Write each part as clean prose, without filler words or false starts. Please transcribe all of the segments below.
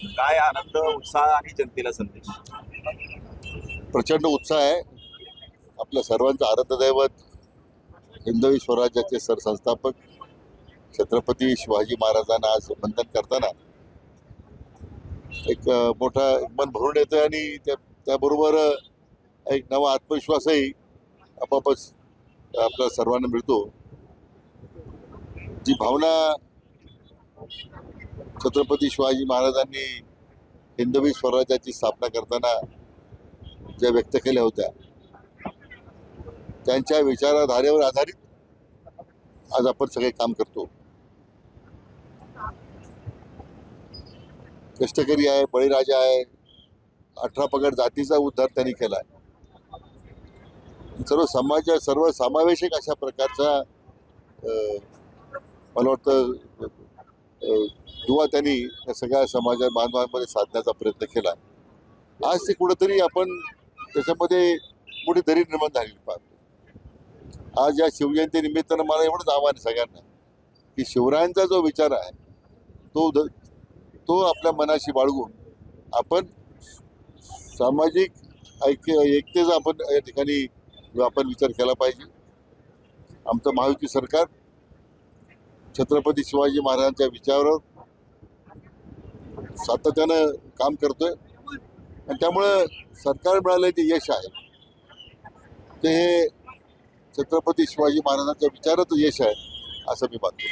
काय आनंद, उत्साह आणि जनतेला संदेश? प्रचंड उत्साह आहे. आपल्या सर्वांचं आराध्यदैवत हिंदवी स्वराज्याचे सरसंस्थापक छत्रपती शिवाजी महाराजांना आज वंदन करताना एक मोठा मन भरून येतं आणि त्याबरोबर एक नवा आत्मविश्वासही आपापच आपल्या सर्वांना मिळतो. जी भावना छत्रपती शिवाजी महाराजांनी हिंदवी स्वराज्याची स्थापना करताना ज्या व्यक्त केल्या होत्या, त्यांच्या विचारधारेवर आधारित आज आपण सगळे काम करतो. कष्टकरी आहे, बळीराजा आहे, 18 पगड जातीचा उद्धार त्यांनी केलाय. सर्व समावेशक अशा प्रकारचा मला वाटतं दुवा त्यांनी या सगळ्या समाज बांधवांमध्ये साधण्याचा प्रयत्न केला. आज ते कुठेतरी आपण त्याच्यामध्ये मोठी दरी निर्माण झालेली पाहतो. आज या शिवजयंती निमित्तानं मला एवढंच आव्हान आहे सगळ्यांना की शिवरायांचा जो विचार आहे तो आपल्या मनाशी बाळगून आपण सामाजिक एकतेचा आपण या ठिकाणी आपण विचार केला पाहिजे. आमचं महायुती सरकार छत्रपती शिवाजी महाराजांच्या विचारावर सातत्यानं काम करतोय आणि त्यामुळं सरकार मिळालं जे यश आहे ते हे छत्रपती शिवाजी महाराजांच्या विचाराचं यश आहे असं मी मानतो.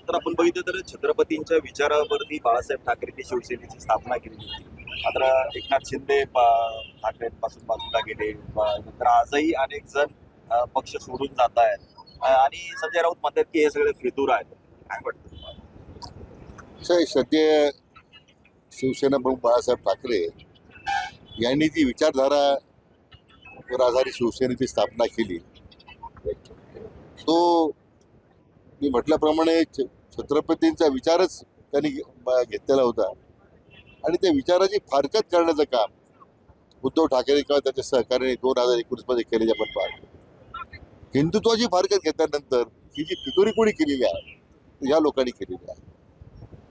तर आपण बघितलं तर छत्रपतींच्या विचारावरती बाळासाहेब ठाकरेंनी शिवसेनेची स्थापना केली होती. मात्र एकनाथ शिंदे ठाकरेंपासून बाजूला गेले. नंतर आजही अनेक जण पक्ष सोडून जात आहेत आणि संजय राऊत म्हणतात की हे सगळे फितूर आहेत. काय वाटतं तुम्हाला? सध्या शिवसेना प्रमुख बाळासाहेब ठाकरे यांनी जी विचारधारा वर आधारित शिवसेनेची स्थापना केली, तो मी म्हटल्याप्रमाणे छत्रपतींचा विचारच त्यांनी घेतलेला होता आणि त्या विचाराची फारकत करण्याचं काम उद्धव ठाकरे किंवा त्याच्या सहकार्याने 2019 मध्ये केलेले आपण पाहतो. हिंदुत्वाची फारकत घेतल्यानंतर ही जी फितुरी कोणी केलेली आहे ह्या लोकांनी केलेली आहे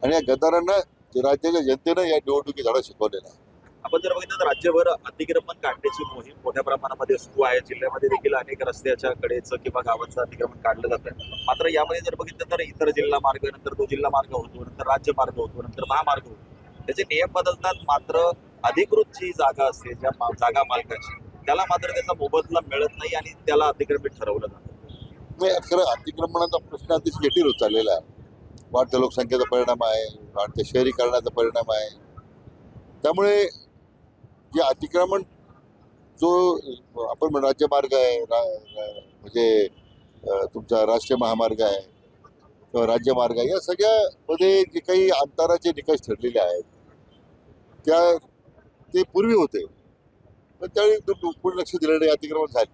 आणि या गद्दारांना राज्याच्या जनतेनं या निवडणुकीत धडा शिकवलेला आहे. आपण जर बघितलं तर राज्यभर अतिक्रमण काढण्याची मोहीम मोठ्या प्रमाणामध्ये सुरू आहे. जिल्ह्यामध्ये देखील अनेक रस्त्याच्या कडेचं किंवा गावाचं अतिक्रमण काढलं जातं. मात्र यामध्ये जर बघितलं तर इतर जिल्हा मार्ग, नंतर तो जिल्हा मार्ग होतो, नंतर राज्य मार्ग होतो, नंतर महामार्ग होतो. त्याचे नियम बदलतात. मात्र अधिकृत जी जागा असते, ज्या जागा मालकाची, त्याला मात्र त्याचा मोबदला मिळत नाही आणि त्याला अतिक्रमित ठरवलं जातं. खरं अतिक्रमणाचा प्रश्न अतिशय जटिल होत चाललेला आहे. वाढत्या लोकसंख्येचा परिणाम आहे, वाढत्या शहरीकरणाचा परिणाम आहे. त्यामुळे जे अतिक्रमण जो आपण राज्यमार्ग आहे म्हणजे तुमचा राष्ट्रीय महामार्ग आहे किंवा राज्यमार्ग आहे, या सगळ्यामध्ये जे काही अंतराचे निकष ठरलेले आहेत ते पूर्वी होते, पण त्यावेळी कोणी लक्ष दिलं नाही, अतिक्रमण झाले.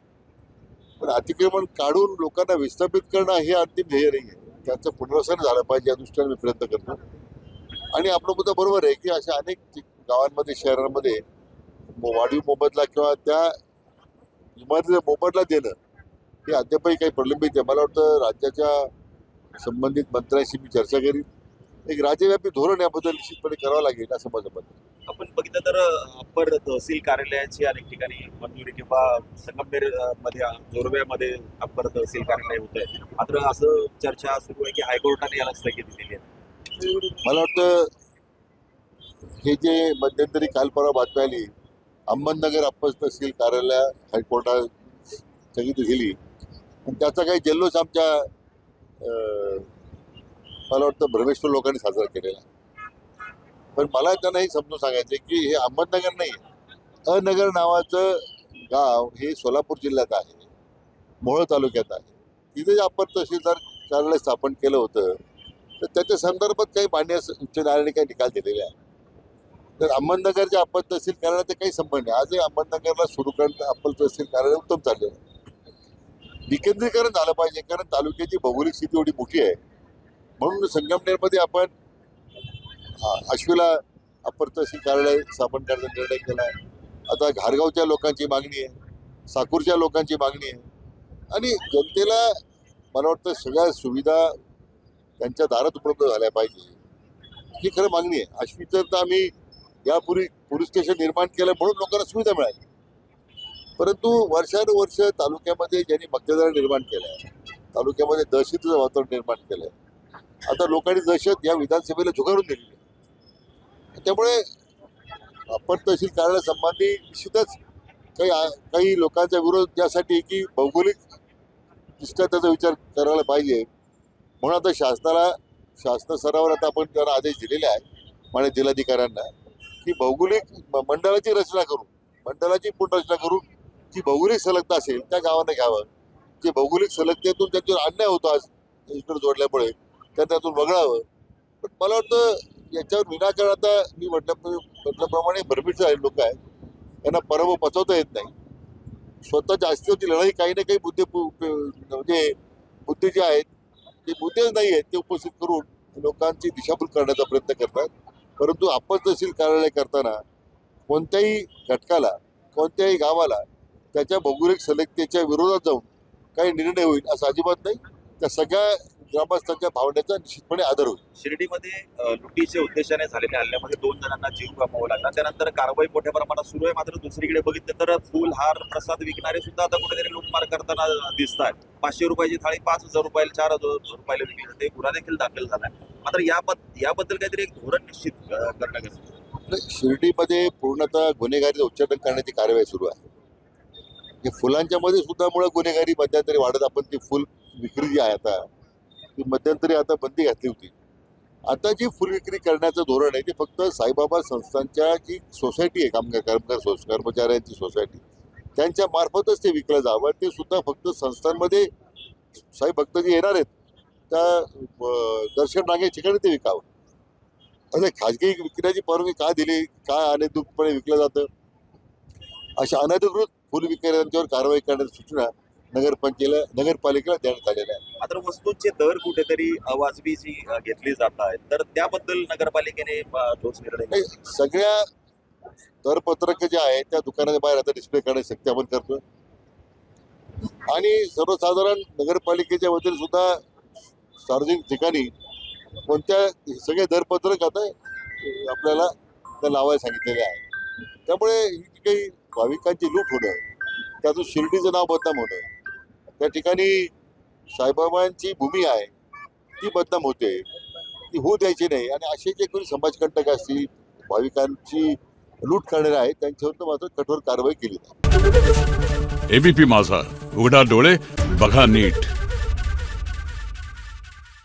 पण अतिक्रमण काढून लोकांना विस्थापित करणं हे अंतिम ध्येय नाही आहे. त्यांचं पुनर्वसन झालं पाहिजे या दृष्टीने मी प्रयत्न करतो. आणि आपला मुद्दा बरोबर आहे की अशा अनेक गावांमध्ये शहरांमध्ये वाढीव मोबदला किंवा त्या इमारतीचा मोबदला देणं हे अद्यापही काही प्रलंबित आहे. मला वाटतं राज्याच्या संबंधित मंत्र्यांशी मी चर्चा करीन. एक राज्यव्यापी धोरण याबद्दल निश्चितपणे करावं लागेल असं माझं मत आहे. आपण बघितलं तर अप्पर तहसील कार्यालयाची अनेक ठिकाणी मंजुरी किंवा संगमनेर मध्ये जोरव्यामध्ये अप्पर तहसील कार्यालय होत आहे. मात्र असं चर्चा सुरू आहे की हायकोर्टाने याला स्थगिती दिली आहे. मला वाटतं हे जे मध्यंतरी काल परवा बातमी आली, अहमदनगर अप्पर तहसील कार्यालय हायकोर्टात स्थगिती दिली आणि त्याचा काही जल्लोष आमच्या मला वाटतं भ्रमेश्वर लोकांनी साजरा केलेला. पण मला त्यांना हे समजून सांगायचं की हे अहमदनगर नाही, अनगर नावाचं गाव हे सोलापूर जिल्ह्यात आहे, मोहोळ तालुक्यात आहे. तिथे जे अप्पर तहसीलदार कार्यालय स्थापन केलं होतं तर त्याच्या संदर्भात काही मान्य उच्च न्यायालयाने काही निकाल दिलेले आहे. तर अहमदनगरच्या अप्पर तहसील कार्यालयाचा काही संबंध नाही. आजही अहमदनगरला सुरू करणं अप्पर तहसील कार्यालय उत्तम चाललेलं आहे. विकेंद्रीकरण झालं पाहिजे कारण तालुक्याची भौगोलिक स्थिती एवढी मोठी आहे. म्हणून संगमनेरमध्ये आपण आश्वीला अप्पर तहसील कार्यालय स्थापन करण्याचा निर्णय केला आहे. आता घारगावच्या लोकांची मागणी आहे, साकूरच्या लोकांची मागणी आहे आणि जनतेला मला वाटतं सगळ्या सुविधा त्यांच्या दारात उपलब्ध झाल्या पाहिजे ही खरं मागणी आहे. आश्वीचं तर आम्ही यापूर्वी पोलीस स्टेशन निर्माण केलं म्हणून लोकांना सुविधा मिळाली, परंतु वर्षानुवर्ष तालुक्यामध्ये ज्यांनी भ्रष्टाचार निर्माण केलाय, तालुक्यामध्ये दहशतीचं वातावरण निर्माण केलंय, आता लोकांनी दहशत या विधानसभेला झुगारून दिलेली आहे. त्यामुळे अप्पर तहसील कार्यालयासंबंधी निश्चितच काही लोकांचा विरोध यासाठी की भौगोलिक दृष्ट्या त्याचा विचार करायला पाहिजे, म्हणून आता शासन स्तरावर आता आपण त्यांना आदेश दिलेले आहे माननीय जिल्हाधिकाऱ्यांना की भौगोलिक मंडळाची रचना करून, मंडळाची पुनर्रचना करून जी भौगोलिक संलग्नता असेल त्या गावांना घ्यावं. जे भौगोलिक संलग्नतेतून त्यांच्यावर अन्याय होतो आज इकडे जोडल्यामुळे त्या त्यातून वगळावं. पण मला वाटतं याच्यावर विनाकारण आता मी म्हटल्याप्रमाणे भरमीट लोक आहेत, त्यांना पराभव पचवता येत नाही. स्वतःच्या अस्तित्वाची लढाई काही ना काही मुद्दे जे आहेत ते मुद्देच नाही आहेत ते उपस्थित करून लोकांची दिशाभूल करण्याचा प्रयत्न करतात. परंतु अप्पर तहसील कार्यालय करताना कोणत्याही घटकाला, कोणत्याही गावाला त्याच्या भौगोलिक संलग्नतेच्या विरोधात जाऊन काही निर्णय होईल असं अजिबात नाही. त्या सगळ्या ग्रामस्थांच्या भावनेचा निश्चितपणे आदर होईल. शिर्डीमध्ये लुटीच्या उद्देशाने झालेल्या हल्ल्यामध्ये 2 जणांना जीव गमवावा लागला, त्यानंतर कारवाई मोठ्या प्रमाणात सुरू आहे. मात्र दुसरीकडे बघितलं तर फुल, हार, प्रसाद विकणारे सुद्धा आता कुठेतरी लूटमार करताना दिसत आहेत. 500 रुपयाची थाळी 5,000 रुपयाला, 4,000 रुपयाला विकली जाते. गुन्हा देखील दाखल झालाय. मात्र याबद्दल काहीतरी एक धोरण निश्चित करणं गरजेचं. शिर्डीमध्ये पूर्णतः गुन्हेगारीचं उच्चाटन करण्याची कारवाई सुरू आहे. हे फुलांच्या मध्ये सुद्धा मुळे गुन्हेगारी मध्यंतरी वाढत, आपण ती फुल विक्री जी आहे आता ती मध्यंतरी आता बंदी घातली होती. आता जी फुल विक्री करण्याचं धोरण आहे ते फक्त साईबाबा संस्थांच्या जी सोसायटी आहे, कर्मचाऱ्यांची सोसायटी, त्यांच्या मार्फतच ते विकलं जावं. ते सुद्धा फक्त संस्थांमध्ये साई भक्त जे येणार आहेत त्या दर्शन रांगे ठिकाणी ते विकावं. असे खाजगी विक्रीची परवानगी का दिली, का अनधिकृतपणे विकलं जातं, अशा अनधिकृत फुल विक्रेत्यांच्यावर कारवाई करण्याची सूचना नगरपालिकेला देण्यात आलेल्या आहे. मात्र वस्तूंचे दर कुठेतरी अवाजवी जी घेतली जात आहेत, तर त्याबद्दल नगरपालिकेने ठोस निर्णय नाही, सगळ्या दरपत्रक जे आहे त्या दुकानाच्या बाहेर आता डिस्प्ले करण्याची शक्ती आपण करतो. आणि सर्वसाधारण नगरपालिकेच्या वतीने सुद्धा सार्वजनिक ठिकाणी कोणत्या सगळे दरपत्रक आता आपल्याला त्या लावायला सांगितलेले आहे. त्यामुळे ही जी काही भाविकांची लूट होणं, त्यातून शिर्डीचं नाव बदनाम होणं, त्या ठिकाणी साईबाबांची भूमी आहे ती बदनाम होते, ती होऊ द्यायची नाही. आणि असे जे कोणी समाजकंटक असतील, भाविकांची लूट करणारे आहेत, त्यांच्यावर मात्र कठोर कारवाई केली जाईल. एबीपी माझा, उघडा डोळे बघा नीट.